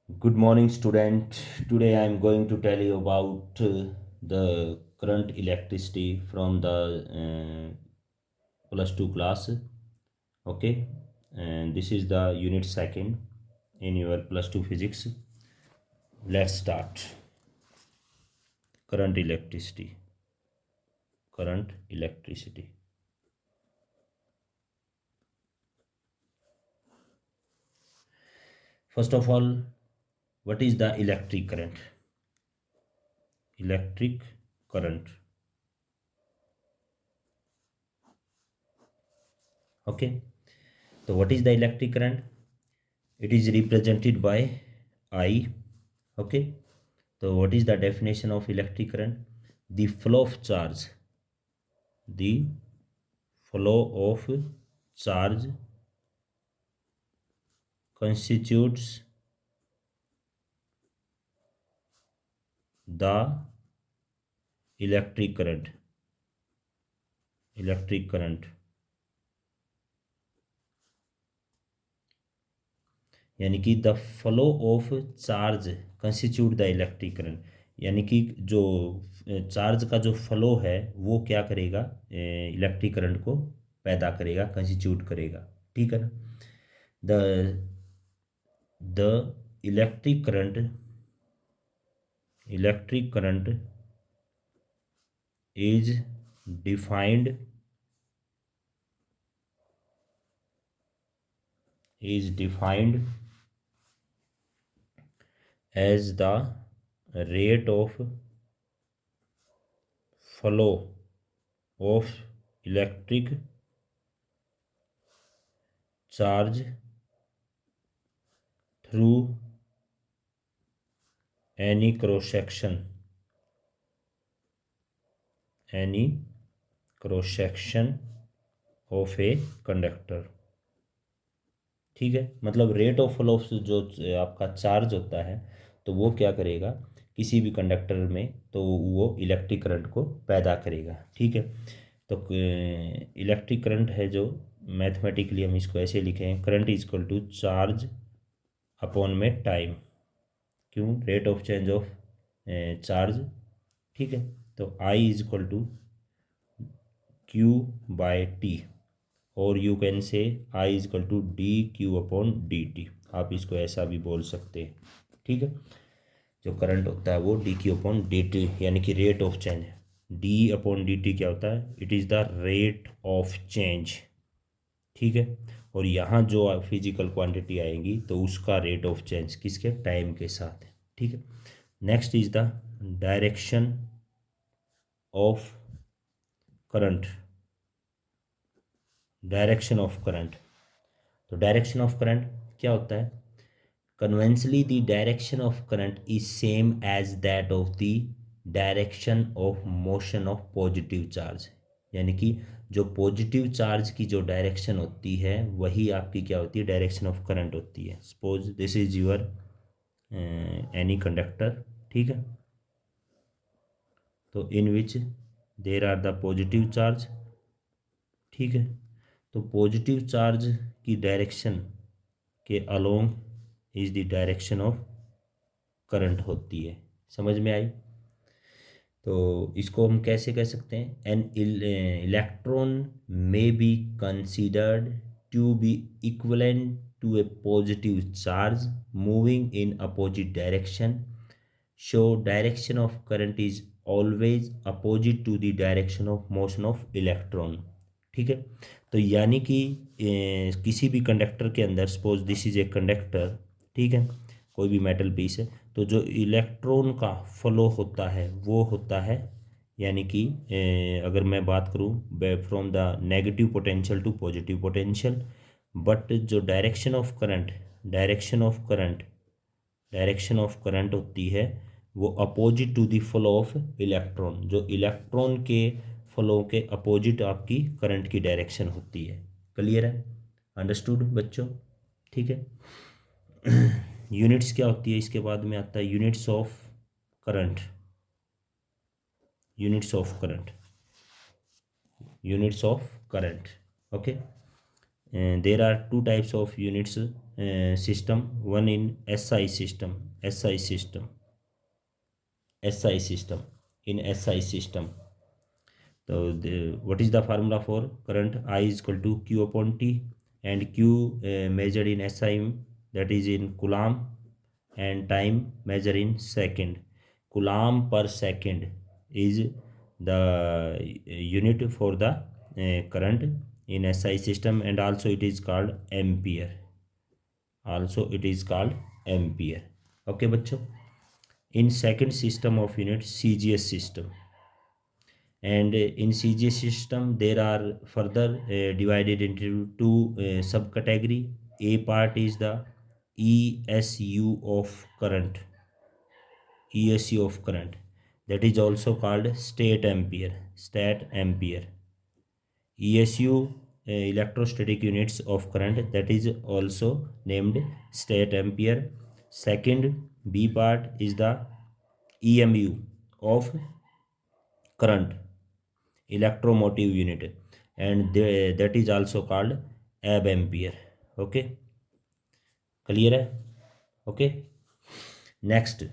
Good morning, student. Today I am going to tell you about the current electricity from the plus 2 class. Okay, and this is the unit second in your plus 2 physics. Let's start. Current electricity. Current electricity. First of all, what is the electric current? Electric current. Okay, so what is the electric current? It is represented by I. Okay, so what is the definition of electric current? The flow of charge. The flow of charge constitutes the electric current. Electric current. यानी कि the flow of charge constitute the electric current, यानी कि जो charge का जो flow है वो क्या करेगा, इलेक्ट्रिक करंट को पैदा करेगा, कंस्टिट्यूट करेगा। ठीक है ना। The the electric current is defined is defined as the rate of flow of electric charge through any cross section of a conductor। ठीक है, मतलब रेट ऑफ फ्लो जो आपका चार्ज होता है तो वो क्या करेगा किसी भी कंडक्टर में, तो वो इलेक्ट्रिक करंट को पैदा करेगा। ठीक है, तो इलेक्ट्रिक करंट है जो मैथमेटिकली हम इसको ऐसे लिखे हैं, current is equal to charge upon में टाइम। क्यों? Rate of change of charge. ठीक है, तो I is equal to Q by T, और you can say I is equal to D Q upon D T. आप इसको ऐसा भी बोल सकते हैं। ठीक है, जो करंट होता है वो D Q upon D T, यानी कि rate of change. D upon D T क्या होता है? It is the rate of change. ठीक है, और यहाँ जो फिजिकल क्वांटिटी आएंगी तो उसका रेट ऑफ चेंज किसके? टाइम के साथ। ठीक है, next is the direction of current. Direction of current, तो डायरेक्शन ऑफ करंट क्या होता है? Conventionally the direction of current is same as that of the direction of motion of positive charge. यानी कि जो पॉजिटिव चार्ज की जो direction होती है वही आपकी क्या होती है? डायरेक्शन ऑफ करंट होती है। Suppose this is your any conductor. ठीक है, तो in which there are the positive charge. ठीक है, तो पॉजिटिव चार्ज की डायरेक्शन के along is the direction of current होती है। समझ में आई? तो इसको हम कैसे कह सकते हैं? An electron may be considered to be equivalent to a positive charge moving in opposite direction, so direction of current is always opposite to the direction of motion of electron. ठीक है, तो यानी कि किसी भी कंडक्टर के अंदर, suppose this is a conductor. ठीक है, कोई भी मेटल पीस है, तो जो इलेक्ट्रॉन का फ्लो होता है वो होता है, यानी कि अगर मैं बात करूँ from the negative potential to positive potential, but जो डायरेक्शन ऑफ करंट होती है वो opposite to the flow of electron. जो इलेक्ट्रॉन के फ्लो के अपोजिट आपकी करंट की डायरेक्शन होती है। क्लियर है? अंडरस्टूड बच्चों? ठीक है। यूनिट्स क्या होती है? इसके बाद में आता है units of current. Units of current. Okay, there are two types of units system. One in SI system, SI system, SI system. In SI system, so what is the formula for current? I is equal to Q upon T, and Q measured in SI, that is in coulomb, and time measured in second. Coulomb per second is the unit for the current in SI system, and also it is called ampere. Also it is called ampere. Okay बच्चों. In second system of unit, CGS system, and in CGS system there are further divided into two subcategory. A part is the ESU of current, ESU of current, that is also called state ampere, stat ampere. ESU, electrostatic units of current, that is also named state ampere. Second, B part is the EMU of current, electromotive unit, and that is also called ab ampere. Okay, clear है? Okay, next,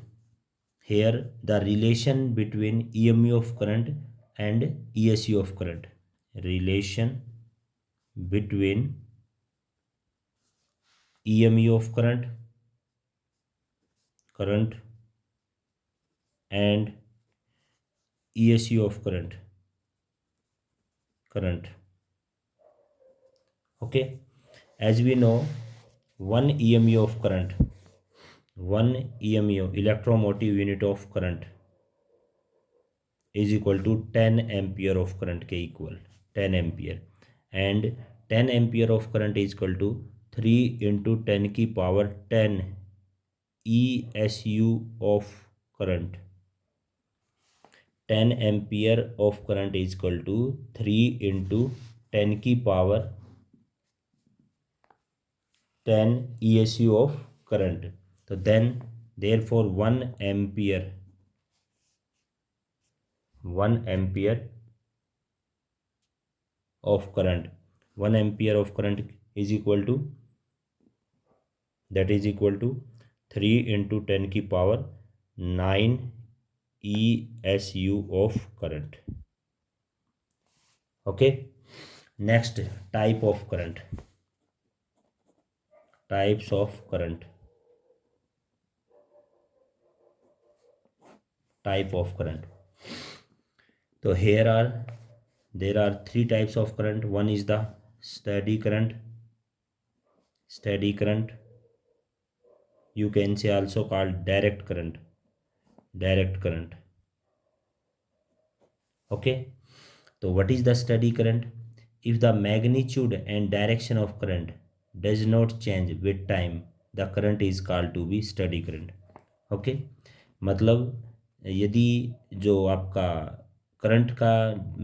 here the relation between EMU of current and ESU of current, relation between EMU of current and ESU of current. Okay, as we know, one EMU of current, one EMU, electromotive unit of current, is equal to 10 ampere of current के equal, 10 ampere, and 10 ampere of current is equal to 3 into 10 की power 10 ESU of current. 10 ampere of current is equal to 3 into 10 की power 10 ESU of current. So then therefore 1 ampere of current, 1 ampere of current is equal to, that is equal to 3 into 10 की power 9 ESU of current. Okay, next, type of current, types of current, type of current. So here are, there are three types of current. One is the steady current, you can say also called direct current, okay. So what is the steady current? If the magnitude and direction of current does not change with time, the current is called to be steady current. okay, मतलब यदि जो आपका current का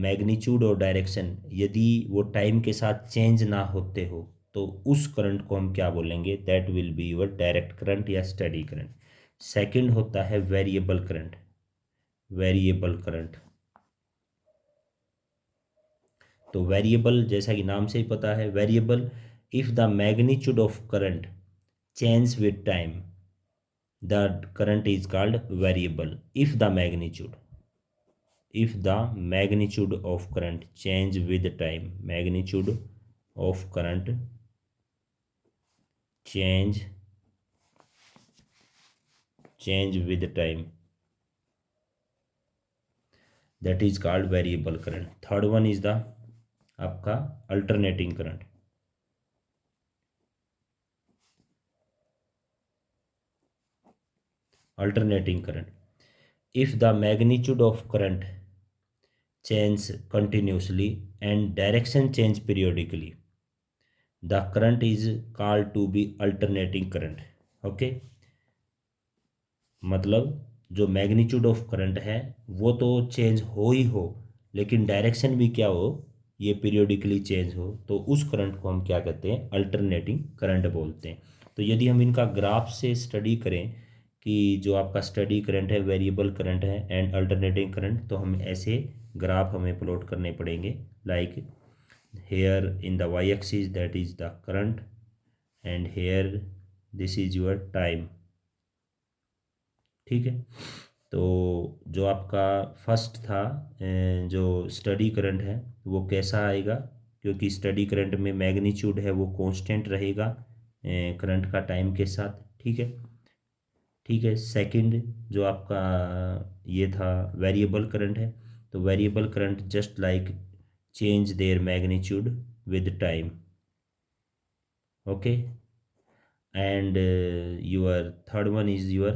magnitude और direction यदि वो time के साथ चेंज ना होते हो, तो उस करंट को हम क्या बोलेंगे? That will be your direct current या स्टेडी करंट. सेकंड होता है वेरिएबल करंट, तो वेरिएबल जैसा कि नाम से ही पता है, variable, if the magnitude of current change with time, the current is called variable. If the magnitude of current change with time, magnitude of current change with time, that is called variable current. Third one is the आपका alternating current. If the magnitude of current change continuously and direction change periodically, the current is called to be alternating current. okay, मतलब जो magnitude of current है वो तो change हो ही हो, लेकिन direction भी क्या हो, ये पीरियोडिकली चेंज हो, तो उस करंट को हम क्या कहते हैं? अल्टरनेटिंग करंट बोलते हैं. तो यदि हम इनका ग्राफ से स्टडी करें कि जो आपका स्टडी करंट है, वेरिएबल करंट है एंड अल्टरनेटिंग करंट, तो हम ऐसे ग्राफ हमें प्लॉट करने पड़ेंगे. Like here in the y-axis that is the current, and here this is your time। ठीक है, तो जो आपका फर्स्ट था जो स्टडी करंट है वो कैसा आएगा, क्योंकि स्टडी करंट में मैग्नीट्यूड है वो कांस्टेंट रहेगा करंट का टाइम के साथ। ठीक है, ठीक है। सेकंड जो आपका ये था वेरिएबल करंट है, तो variable current just like change their magnitude with time. Okay, and your third one is your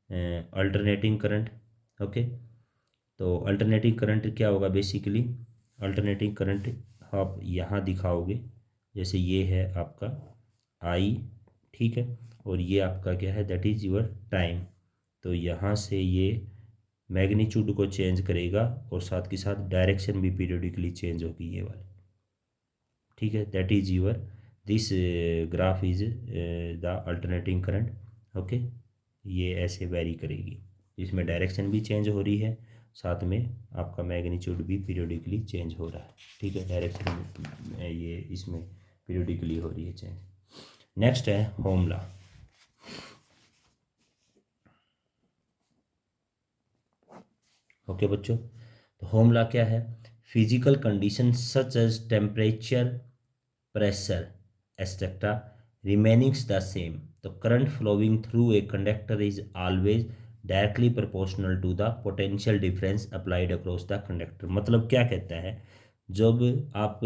alternating current. Okay, तो अल्टरनेटिंग करंट क्या होगा, बेसिकली अल्टरनेटिंग करंट आप यहाँ दिखाओगे, जैसे ये है आपका आई, ठीक है, और ये आपका क्या है, दैट इज़ योर टाइम। तो यहाँ से ये मैग्नीट्यूड को चेंज करेगा और साथ के साथ डायरेक्शन भी पीरियडिकली चेंज होगी ये वाली। ठीक है, that is your this graph is the alternating current. Okay, ये ऐसे वेरी करेगी, इसमें डायरेक्शन भी चेंज हो रही है, साथ में आपका मैग्नीट्यूड भी पीरियडिकली चेंज हो रहा है। ठीक है, डायरेक्शन ये इसमें पीरियडिकली हो रही है चेंज। नेक्स्ट है होम लॉ। ओके बच्चों, तो होम लॉ क्या है, physical condition such as temperature, pressure et cetera remainings the same, तो current flowing through a conductor is always directly proportional to the potential difference applied across the conductor. मतलब क्या कहता है, जब आप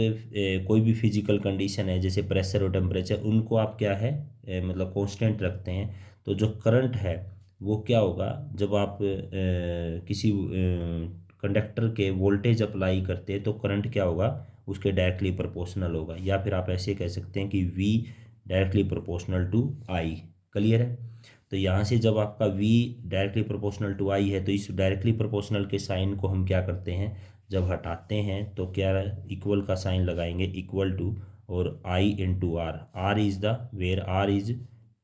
कोई भी फिजिकल कंडीशन है जैसे प्रेशर और टेम्परेचर, उनको आप क्या है मतलब कांस्टेंट रखते हैं, तो जो करंट है वो क्या होगा, जब आप किसी कंडक्टर के वोल्टेज अप्लाई करते हैं तो करंट क्या होगा, उसके डायरेक्टली प्रोपोर्शनल होगा, या फिर आप ऐसे कह सकते हैं कि V directly proportional to I। Clear है, तो यहाँ से जब आपका V directly proportional to I है, तो इस डायरेक्टली प्रोपोर्शनल के साइन को हम क्या करते हैं, जब हटाते हैं तो क्या इक्वल का साइन लगाएंगे, इक्वल टू और I into r. R is the where r is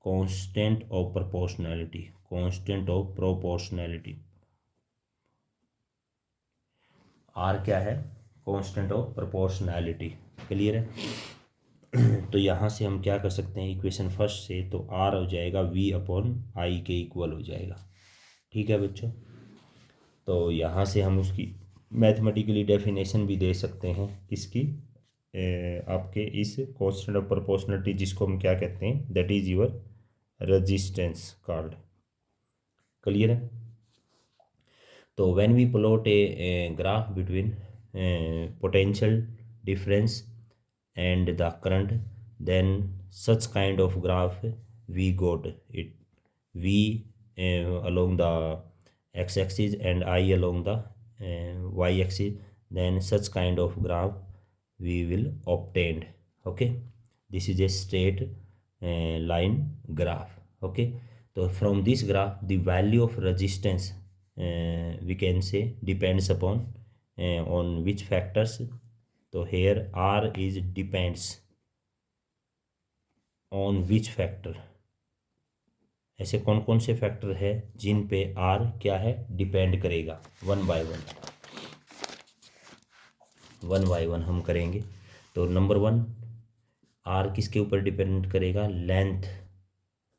constant of proportionality, constant of proportionality. R क्या है, कांस्टेंट ऑफ प्रोपोर्शनैलिटी। क्लियर है, तो यहाँ से हम क्या कर सकते हैं, इक्वेशन फर्स्ट से तो आर हो जाएगा V अपॉन आई के इक्वल हो जाएगा। ठीक है बच्चों, तो यहाँ से हम उसकी मैथमेटिकली डेफिनेशन भी दे सकते हैं किसकी, आपके इस कांस्टेंट ऑफ प्रोपोर्शनलिटी जिसको हम क्या कहते हैं, that is your resistance called. Clear है, तो when we plot a graph between potential difference and the current, then such kind of graph we got it, V along the x-axis and I along the y-axis, then such kind of graph we will obtain। okay, this is a straight line graph। okay, so from this graph the value of resistance we can say depends upon on which factors, तो here r is depends on which factor, ऐसे कौन कौन से factor है जिन पे are क्या है depend करेगा, वन बाय वन हम करेंगे। तो नंबर वन, आर किसके ऊपर डिपेंड करेगा, length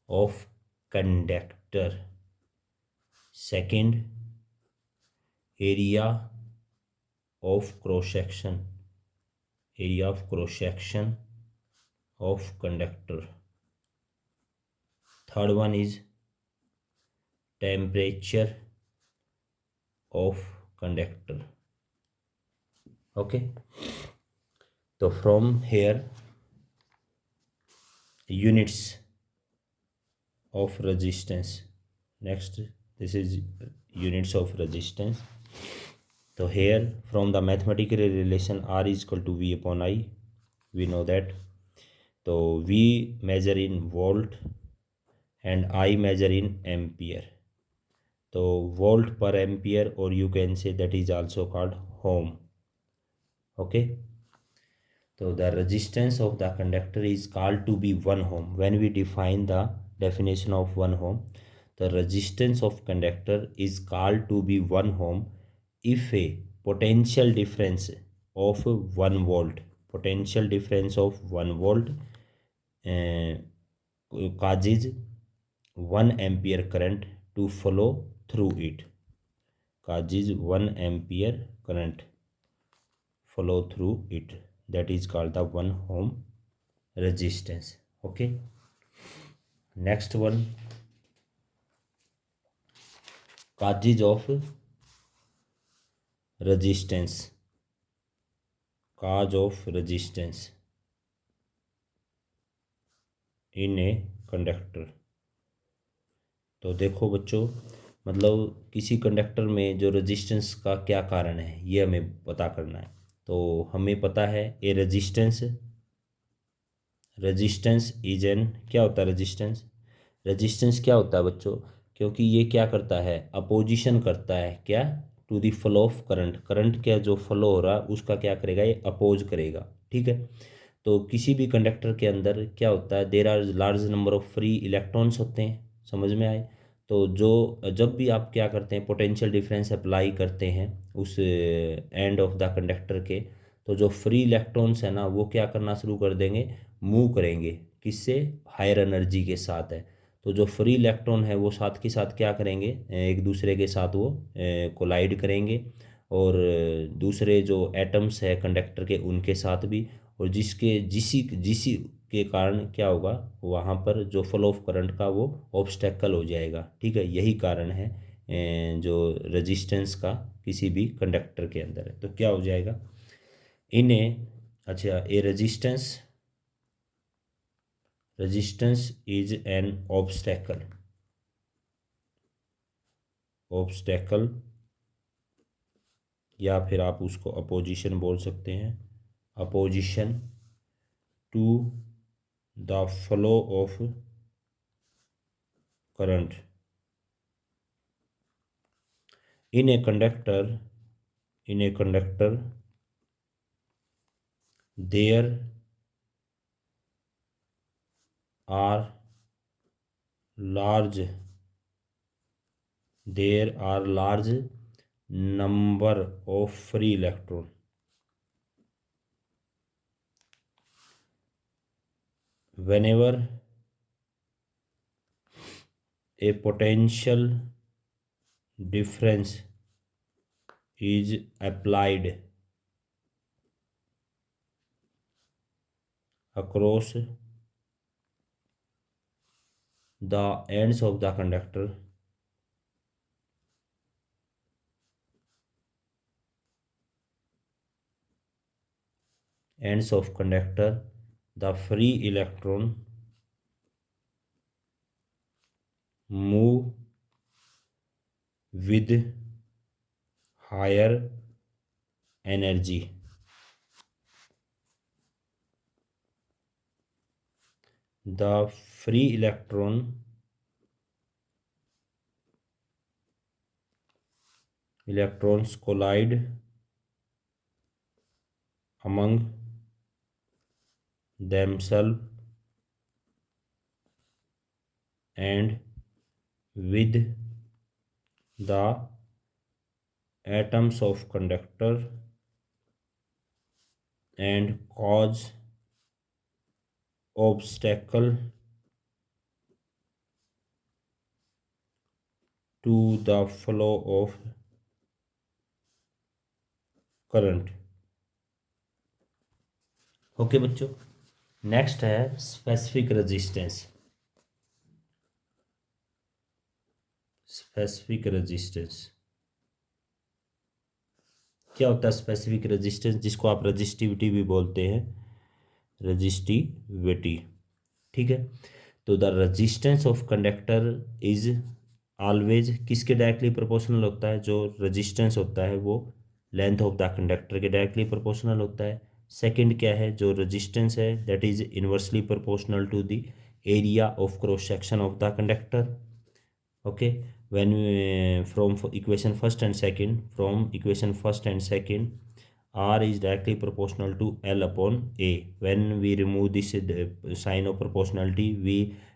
of conductor. Second, area of cross section, area of cross section of conductor। third one is temperature of conductor। okay, so from here units of resistance, next this is units of resistance। तो here from the mathematical relation R is equal to V upon I, we know that। तो V measure in volt and I measure in ampere, तो volt per ampere or you can say that is also called ohm। okay, so the resistance of the conductor is called to be 1 ohm। when we define the definition of 1 ohm, the resistance of conductor is called to be 1 ohm if a potential difference of 1 volt, potential difference of 1 volt causes 1 ampere current to flow through it. Causes 1 ampere current flow through it. That is called the 1 ohm resistance. Okay. Next one, causes of resistance. Cause of resistance in a conductor. तो देखो बच्चों, मतलब किसी conductor में जो resistance का क्या कारण है ये हमें पता करना है। तो हमें पता है ए रेजिस्टेंस, रेजिस्टेंस इज एन, क्या होता है रेजिस्टेंस, रेजिस्टेंस क्या होता है बच्चों, क्योंकि ये क्या करता है, अपोजिशन करता है, क्या, to the flow of current, current का जो फ्लो हो रहा है उसका क्या करेगा, ये अपोज करेगा। ठीक है। तो किसी भी कंडक्टर के अंदर क्या होता है, there are large number of free electrons होते हैं, समझ में आए। तो जो जब भी आप क्या करते हैं, पोटेंशियल डिफरेंस अप्लाई करते हैं उस एंड ऑफ द कंडक्टर के, तो जो फ्री इलेक्ट्रॉन्स है ना वो क्या करना शुरू कर देंगे, मूव करेंगे, किससे, हायर एनर्जी के साथ है। तो जो फ्री इलेक्ट्रॉन है वो साथ के साथ क्या करेंगे, एक दूसरे के साथ वो कोलाइड करेंगे, और दूसरे जो एटम्स है कंडक्टर के उनके साथ भी, और जिसी के कारण क्या होगा, वहाँ पर जो फ्लो ऑफ करंट का वो ऑब्स्टेकल हो जाएगा। ठीक है, यही कारण है जो रेजिस्टेंस का किसी भी कंडक्टर के अंदर है। तो क्या हो जाएगा, इन्हें, अच्छा, a resistance is an obstacle, या फिर आप उसको अपोजिशन बोल सकते हैं, opposition to the flow of current in a conductor, there are large number of free electron. Whenever a potential difference is applied across the ends of the conductor, the free electron move with higher energy. The free electrons collide among themselves and with the atoms of conductor and cause obstacle to the flow of current. Okay बच्चों, next है specific resistance. Specific resistance क्या होता है, specific resistance जिसको आप resistivity भी बोलते हैं, रजिस्टिविटी। ठीक है। तो the resistance of conductor is always किसके डायरेक्टली प्रोपोर्शनल होता है, जो रेजिस्टेंस होता है वो लेंथ ऑफ द कंडक्टर के डायरेक्टली प्रोपोर्शनल होता है। सेकंड क्या है, जो रेजिस्टेंस है that is inversely proportional to the area of cross section of the conductor. Okay, when from equation first and second, R is directly proportional to L upon A. When we remove this sign of proportionality, we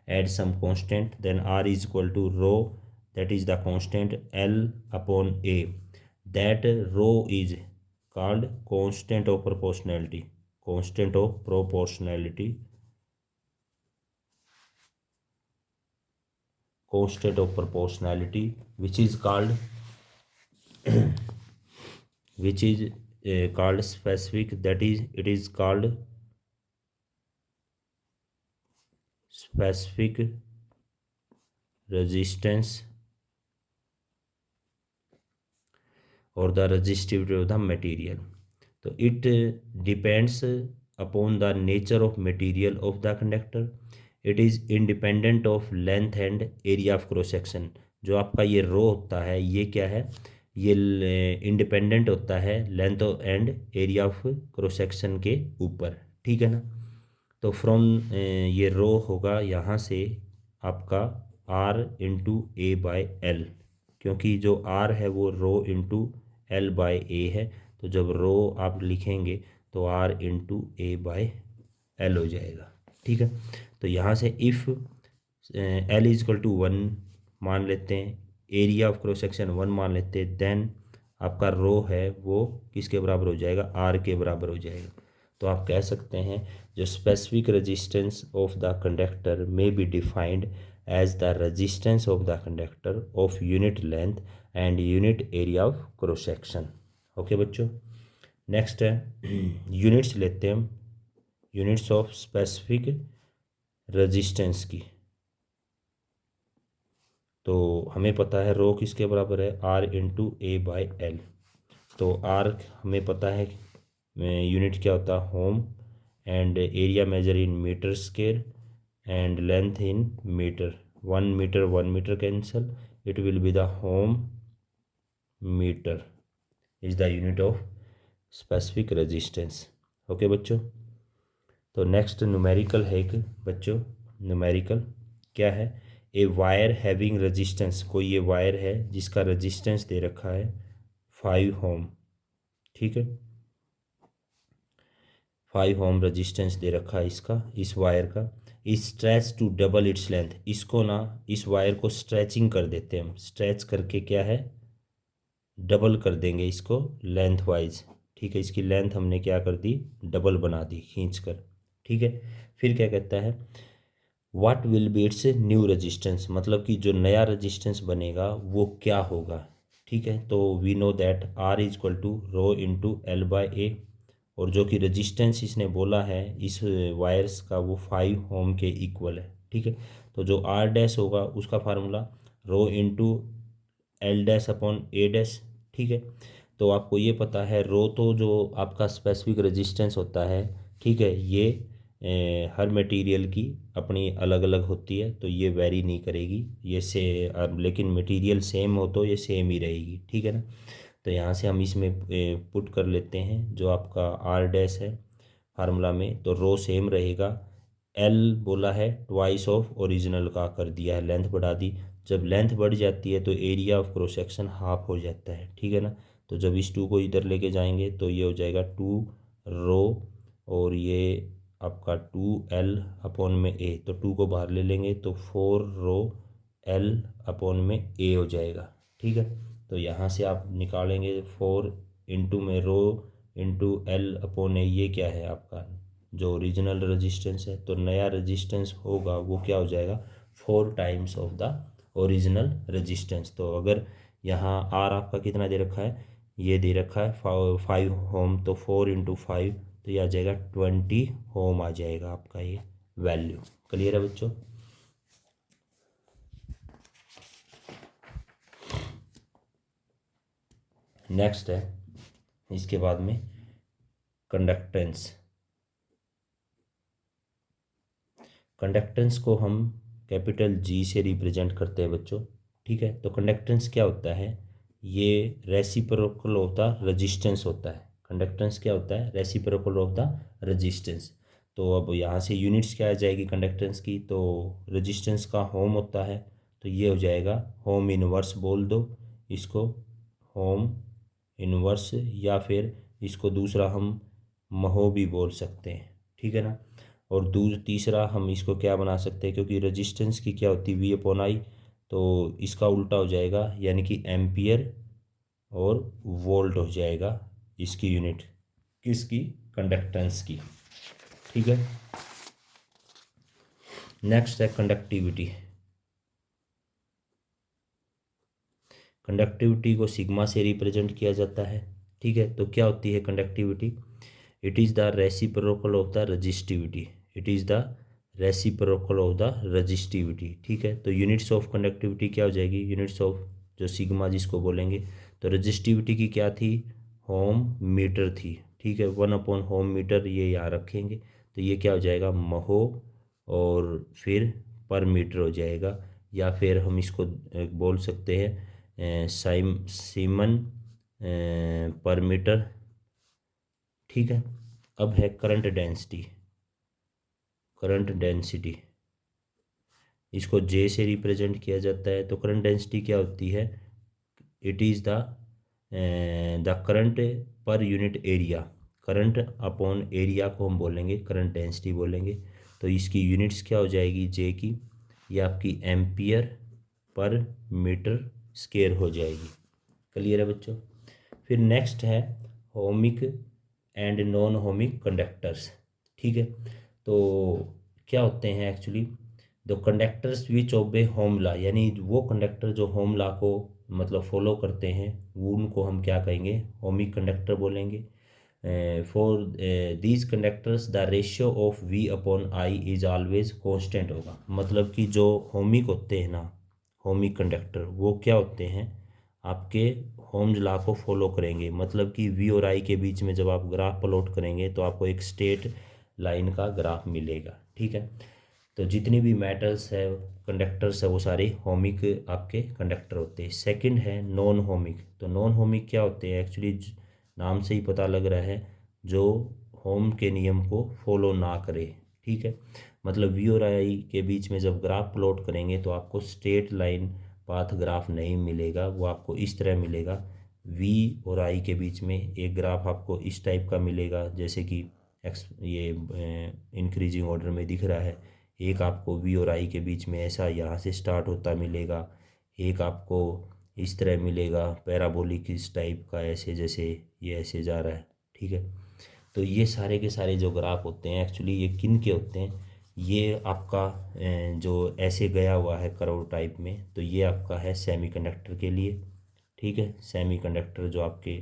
add some constant, then R is equal to rho, that is the constant, L upon A. That rho is called constant of proportionality. constant of proportionality, constant of proportionality, which is called which is called specific, that is it is called specific resistance or the resistivity of the material. So it depends upon the nature of material of the conductor. It is independent of length and area of cross section. जो आपका ये रो होता है ये क्या है, ये independent होता है length and area of cross section के ऊपर, ठीक है ना. तो फ्रॉम ये रो होगा यहाँ से आपका R into A by L, क्योंकि जो आर है वो rho into L by A है. तो जब रो आप लिखेंगे तो R into A by L हो जाएगा, ठीक है. तो यहाँ से if L is equal to 1 मान लेते हैं, एरिया ऑफ क्रॉस सेक्शन 1 मान लेते हैं, देन आपका रो है वो किसके बराबर हो जाएगा, आर के बराबर हो जाएगा. तो आप कह सकते हैं जो specific resistance of the conductor may be defined as the resistance of the conductor of unit length and unit area of cross section. Okay बच्चों, नेक्स्ट है यूनिट्स लेते हैं हम, यूनिट्स ऑफ स्पेसिफिक रेजिस्टेंस की. तो हमें पता है रो किसके बराबर है, R into A by L. तो आर हमें पता है यूनिट क्या होता है, ohm, and area measure in metre square and length in metre. 1 metre cancel, it will be the ohm metre is the unit of specific resistance. Okay बच्चों, तो next numerical है एक बच्चों. न्यूमेरिकल क्या है, ए वायर हैविंग रेजिस्टेंस, कोई ये wire है जिसका रेजिस्टेंस दे रखा है 5 ओम, ठीक है, 5 ओम रेजिस्टेंस दे रखा है इसका, इस वायर का. इस stretch to double its length, इसको ना इस वायर को स्ट्रेचिंग कर देते हैं हम, स्ट्रेच करके क्या है डबल कर देंगे इसको लेंथ वाइज, ठीक है. इसकी लेंथ हमने क्या कर दी, डबल बना दी खींच कर, ठीक है. फिर क्या कहता है, what will be it's new resistance, मतलब कि जो नया रेजिस्टेंस बनेगा वो क्या होगा, ठीक है. तो we know that R is equal to rho into L by A, और जो कि रेजिस्टेंस इसने बोला है इस वायर्स का वो 5 ओम के इक्वल है, ठीक है. तो जो आर डैश होगा उसका फार्मूला रो इंटू एल डैश अपॉन ए डैश, ठीक है. तो आपको ये पता है रो तो जो आपका स्पेसिफिक रेजिस्टेंस होता है, ठीक है, ये हर मटेरियल की अपनी अलग अलग होती है, तो ये वेरी नहीं करेगी ये से, लेकिन मटेरियल सेम हो तो ये सेम ही रहेगी, ठीक है ना. तो यहाँ से हम इसमें पुट कर लेते हैं जो आपका आर डैश है फार्मूला में, तो रो सेम रहेगा. एल बोला है ट्वाइस ऑफ ओरिजिनल का कर दिया है, लेंथ बढ़ा दी. जब लेंथ बढ़ जाती है तो area of cross section half हो जाता है, ठीक है ना. तो जब इस 2 को इधर लेके जाएंगे तो ये हो जाएगा 2 रो, और ये आपका 2 एल अपॉन में ए, तो 2 को बाहर ले लेंगे तो 4 रो एल अपॉन में ए हो जाएगा, ठीक है. तो यहाँ से आप निकालेंगे 4 इंटू में रो इंटू एल अपॉन ए, ये क्या है आपका जो ओरिजिनल रेजिस्टेंस है. तो नया रेजिस्टेंस होगा वो क्या हो जाएगा 4 times of the original resistance. तो अगर यहाँ आर आपका कितना दे रखा है, ये दे रखा है 5 ओम, तो 4 इंटू 5 तो ये आ जाएगा 20 ओम आ जाएगा आपका ये वैल्यू. क्लियर है बच्चों. नेक्स्ट है इसके बाद में कंडक्टेंस. कंडक्टेंस को हम कैपिटल जी से रिप्रेजेंट करते हैं बच्चों, ठीक है. तो कंडक्टेंस क्या होता है, ये रेसिप्रोकल ऑफ द रेजिस्टेंस होता है. कंडक्टेंस क्या होता है, रेसिप्रोकल ऑफ द रेजिस्टेंस. तो अब यहाँ से यूनिट्स क्या आ जाएगी कंडक्टेंस की, तो रेजिस्टेंस का होम होता है, तो ये हो जाएगा होम इनवर्स बोल दो इसको, होम इनवर्स, या फिर इसको दूसरा हम महो भी बोल सकते हैं, ठीक है ना. और तीसरा हम इसको क्या बना सकते हैं, क्योंकि रेजिस्टेंस की क्या होती है वी अपॉन आई, तो इसका उल्टा हो जाएगा यानी कि एम्पियर और वोल्ट हो जाएगा इसकी यूनिट, किसकी कंडक्टेंस की। ठीक है, नेक्स्ट है कंडक्टिविटी। कंडक्टिविटी को सिग्मा से रिप्रेजेंट किया जाता है। ठीक है, तो क्या होती है conductivity? It is the reciprocal of the resistivity. It is the reciprocal of the resistivity. ठीक है, तो यूनिट्स ऑफ कंडक्टिविटी क्या हो जाएगी? यूनिट्स ऑफ जो सिग्मा जिसको बोलेंगे, तो रजिस्टिविटी की क्या थी? होम मीटर थी। ठीक है, 1/होम मीटर, ये यहाँ रखेंगे, तो ये क्या हो जाएगा? महो, और फिर पर मीटर हो जाएगा, या फिर हम इसको बोल सकते हैं सीमन पर मीटर। ठीक है, अब है करंट डेंसिटी। करंट डेंसिटी इसको जे से रिप्रेजेंट किया जाता है। तो करंट डेंसिटी क्या होती है? It is the current per unit area. Current upon area को हम बोलेंगे करंट डेंसिटी बोलेंगे। तो इसकी यूनिट्स क्या हो जाएगी जे की? ये आपकी एम्पियर पर मीटर स्क्वायर हो जाएगी। क्लियर है बच्चों? फिर नेक्स्ट है होमिक एंड नॉन होमिक कंडक्टर्स। ठीक है, तो क्या होते हैं एक्चुअली? द कंडक्टर्स विच ओबे होम लॉ, यानी वो कंडक्टर जो होम लॉ को मतलब फॉलो करते हैं, वो उनको हम क्या कहेंगे? होमिक कंडक्टर बोलेंगे। For these conductors the ratio of V upon I is always constant होगा। मतलब कि जो होमिक होते हैं ना, होमिक कंडक्टर, वो क्या होते हैं? आपके होम्स लॉ को फॉलो करेंगे। मतलब कि वी और आई के बीच में जब आप ग्राफ प्लॉट करेंगे तो आपको एक स्ट्रेट लाइन का ग्राफ मिलेगा। ठीक है, तो जितनी भी मेटल्स है, कंडक्टर्स है, वो सारे होमिक आपके कंडक्टर होते हैं। सेकंड है नॉन होमिक। तो नॉन होमिक क्या होते हैं? एक्चुअली नाम से ही पता लग रहा है, जो होम के नियम को फॉलो ना करे। ठीक है, मतलब वी और आई के बीच में जब ग्राफ प्लॉट करेंगे तो आपको स्ट्रेट लाइन पाथ ग्राफ नहीं मिलेगा, वो आपको इस तरह मिलेगा। वी और आई के बीच में एक ग्राफ आपको इस टाइप का मिलेगा, जैसे कि एक्स ये इंक्रीजिंग ऑर्डर में दिख रहा है। एक आपको वी और आई के बीच में ऐसा यहाँ से स्टार्ट होता मिलेगा, एक आपको इस तरह मिलेगा पैराबोलिक इस टाइप का, ऐसे जैसे ये ऐसे जा रहा है। ठीक है, तो ये सारे के सारे जो ग्राफ होते हैं एक्चुअली ये किन के होते हैं? ये आपका जो ऐसे गया हुआ है कर्व टाइप में, तो ये आपका है सेमीकंडक्टर के लिए। ठीक है, सेमीकंडक्टर जो आपके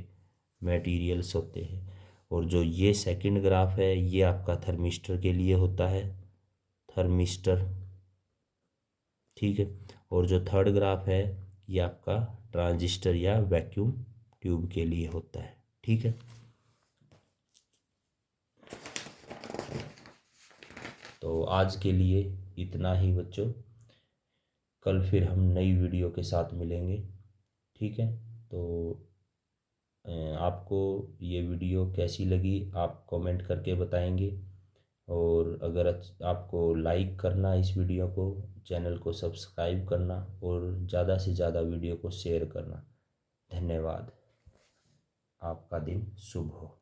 मटेरियल्स होते हैं। और जो ये सेकंड ग्राफ है ये आपका थर्मिस्टर के लिए होता है, थर्मिस्टर। ठीक है, और जो थर्ड ग्राफ है ये आपका ट्रांजिस्टर या वैक्यूम ट्यूब के लिए होता है। ठीक है, तो आज के लिए इतना ही बच्चों। कल फिर हम नई वीडियो के साथ मिलेंगे। ठीक है, तो आपको ये वीडियो कैसी लगी आप कमेंट करके बताएंगे। और अगर आपको लाइक करना इस वीडियो को, चैनल को सब्सक्राइब करना, और ज़्यादा से ज़्यादा वीडियो को शेयर करना। धन्यवाद। आपका दिन शुभ हो।